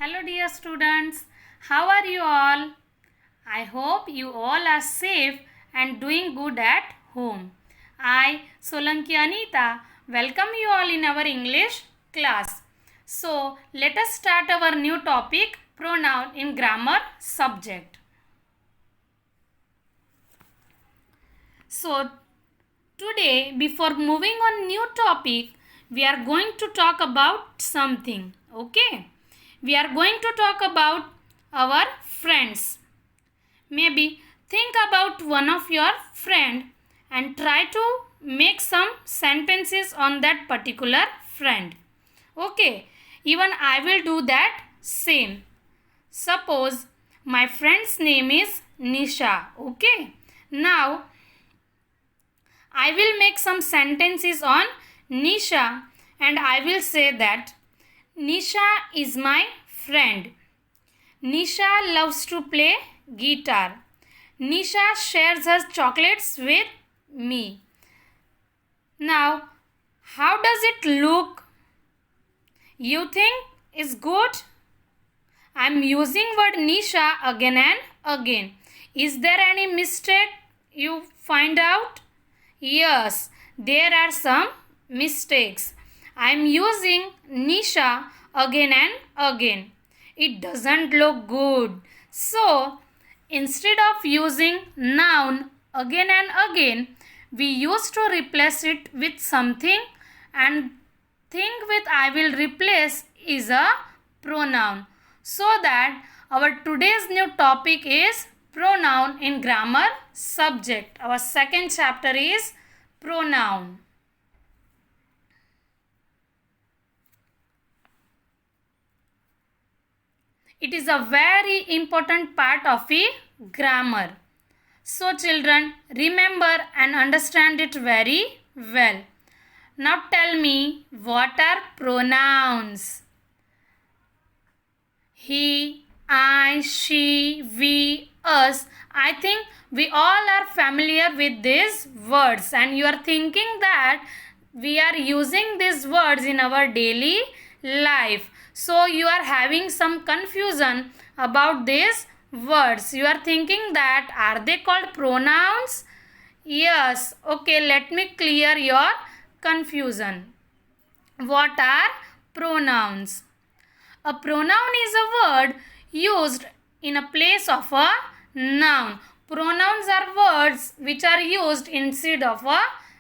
Hello dear students, how are you all? I hope you all are safe and doing good at home. I, Solanki Anita, welcome you all in our English class. So, let us start our new topic, pronoun in grammar subject. So, today before moving on new topic, we are going to talk about something. Okay? We are going to talk about our friends. Maybe think about one of your friend and try to make some sentences on that particular friend. Okay, even I will do that same. Suppose my friend's name is Nisha. Okay, now I will make some sentences on Nisha and I will say that Nisha is my friend. Nisha loves to play guitar. Nisha shares her chocolates with me. Now, how does it look? You think it's good? I am using word Nisha again and again. Is there any mistake you find out? Yes, there are some mistakes. I am using Nisha again and again. It doesn't look good. So, instead of using noun again and again, we used to replace it with something, and thing with I will replace is a pronoun. So that our today's new topic is pronoun in grammar subject. Our second chapter is pronoun. It is a very important part of a grammar. So children, remember and understand it very well. Now tell me, what are pronouns? He, I, she, we, us. I think we all are familiar with these words, and you are thinking that we are using these words in our daily life. So you are having some confusion about these words. You are thinking that are they called pronouns? Yes. Okay, let me clear your confusion. What are pronouns? A pronoun is a word used in a place of a noun. Pronouns are words which are used instead of a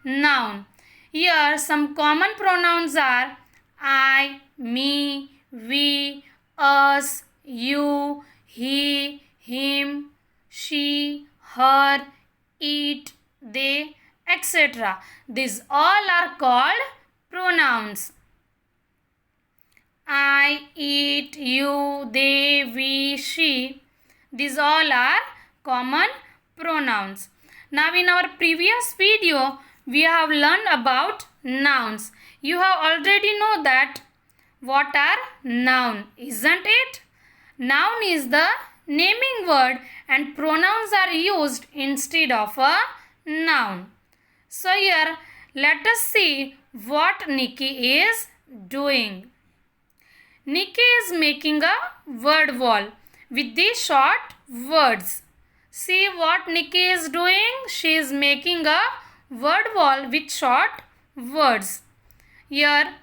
noun. Here some common pronouns are I, me, we, us, you, he, him, she, her, it, they, etc. These all are called pronouns. I, it, you, they, we, she. These all are common pronouns. Now in our previous video, we have learned about nouns. You have already know that what are noun, isn't it? Noun is the naming word and pronouns are used instead of a noun. So here, let us see what Nikki is doing. Nikki is making a word wall with these short words. See what Nikki is doing? She is making a word wall with short words. Here,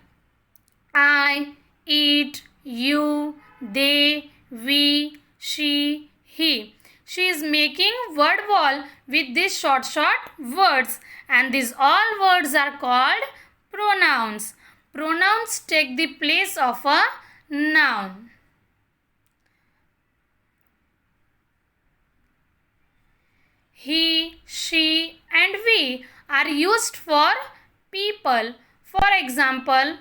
I, it, you, they, we, she, he. She is making word wall with these short words, and these all words are called pronouns. Pronouns take the place of a noun. He, she and we are used for people. For example,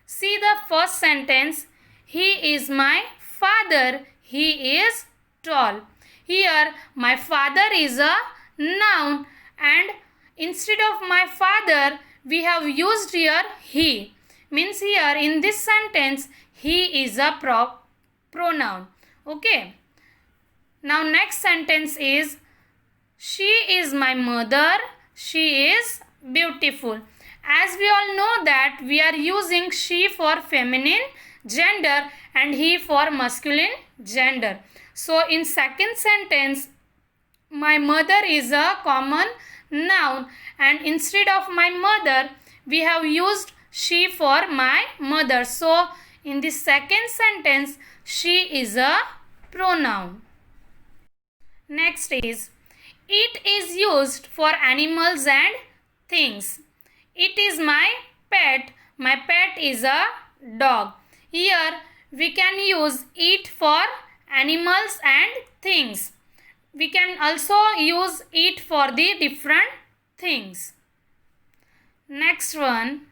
see the first sentence. He is my father. He is tall. Here my father is a noun, and instead of my father we have used here he. Means here in this sentence he is a pronoun. Okay. Now next sentence is she is my mother. She is beautiful. As we all know that we are using she for feminine gender and he for masculine gender. So in second sentence, my mother is a common noun, and instead of my mother we have used she for my mother. So in the second sentence, she is a pronoun. Next is, it is used for animals and things. It is my pet. My pet is a dog. Here we can use it for animals and things. We can also use it for the different things. Next one,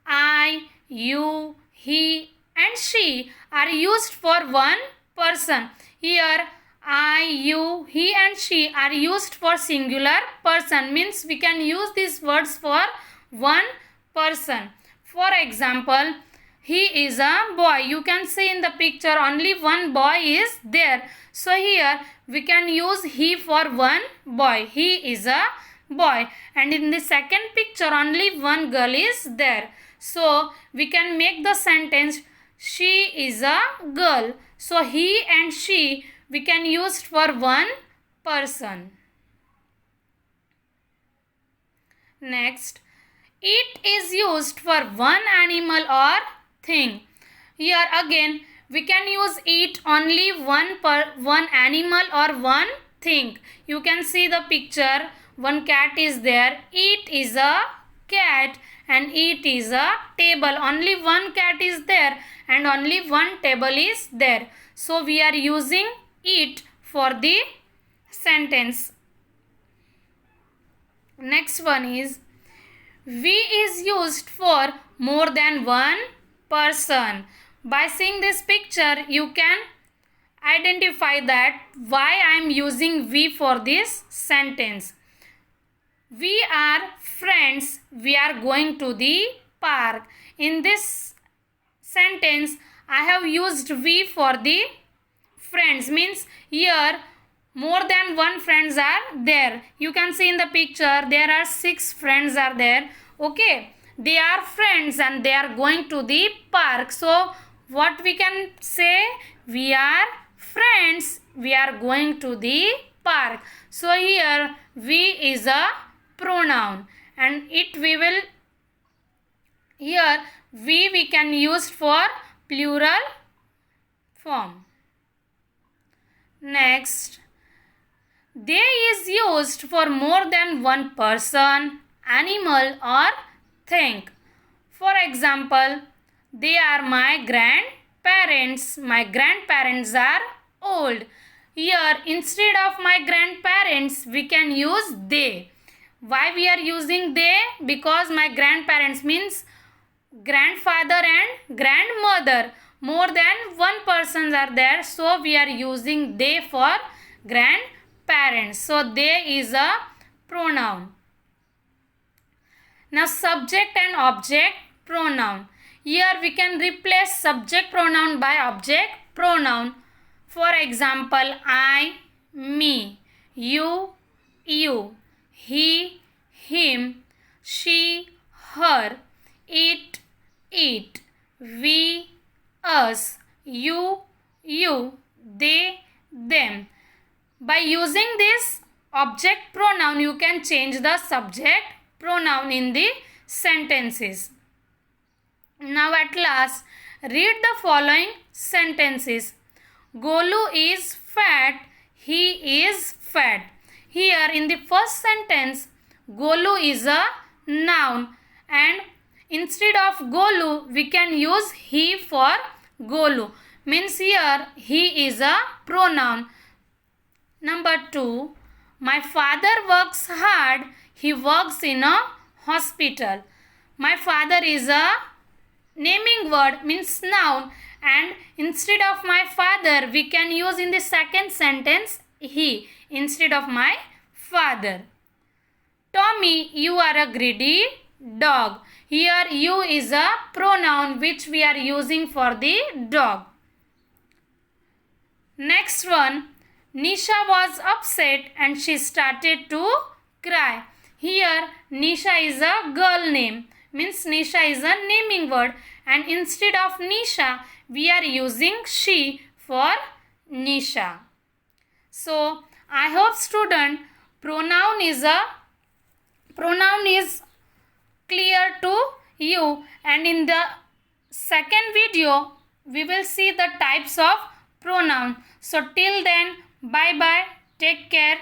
I, you, he and she are used for one person. Here I, you, he and she are used for singular person, means we can use these words for one person. For example, he is a boy. You can see in the picture only one boy is there. So here we can use he for one boy. He is a boy. And in the second picture only one girl is there. So we can make the sentence she is a girl. So he and she we can use for one person. Next, it is used for one animal or thing. Here again we can use it only one animal or one thing. You can see the picture, one cat is there. It is a cat and it is a table. Only one cat is there and only one table is there. So we are using it for the sentence. Next one is, we is used for more than one person. By seeing this picture you can identify that why I am using we for this sentence. We are friends. We are going to the park. In this sentence I have used we for the friends, means here more than one friends are there. You can see in the picture there are 6 friends are there. Okay, they are friends and they are going to the park. So what we can say, we are friends, we are going to the park. So here we is a pronoun and it we will, here we can use for plural form. Next, they is used for more than one person, animal or thing. For example, they are my grandparents. My grandparents are old. Here instead of my grandparents we can use they. Why we are using they? Because my grandparents means grandfather and grandmother. More than one persons are there, so we are using they for grandparents. So they is a pronoun. Now subject and object pronoun. Here we can replace subject pronoun by object pronoun. For example, I, me, you, he, him, she, her, it, we, us, you, they, them. By using this object pronoun you can change the subject pronoun in the sentences. Now at last, read the following sentences. Golu is fat, he is fat. Here in the first sentence, Golu is a noun and instead of Golu we can use he for Golu. Means here he is a pronoun. Number 2, my father works hard, he works in a hospital. My father is a naming word, means noun, and instead of my father we can use in the second sentence he instead of my father. Tommy, you are a greedy dog. Here you is a pronoun which we are using for the dog. Next one, Nisha was upset and she started to cry. Here Nisha is a girl name, means Nisha is a naming word, and instead of Nisha we are using she for Nisha. So I hope student pronoun is clear to you, and in the second video we will see the types of pronoun. So till then, bye bye, take care.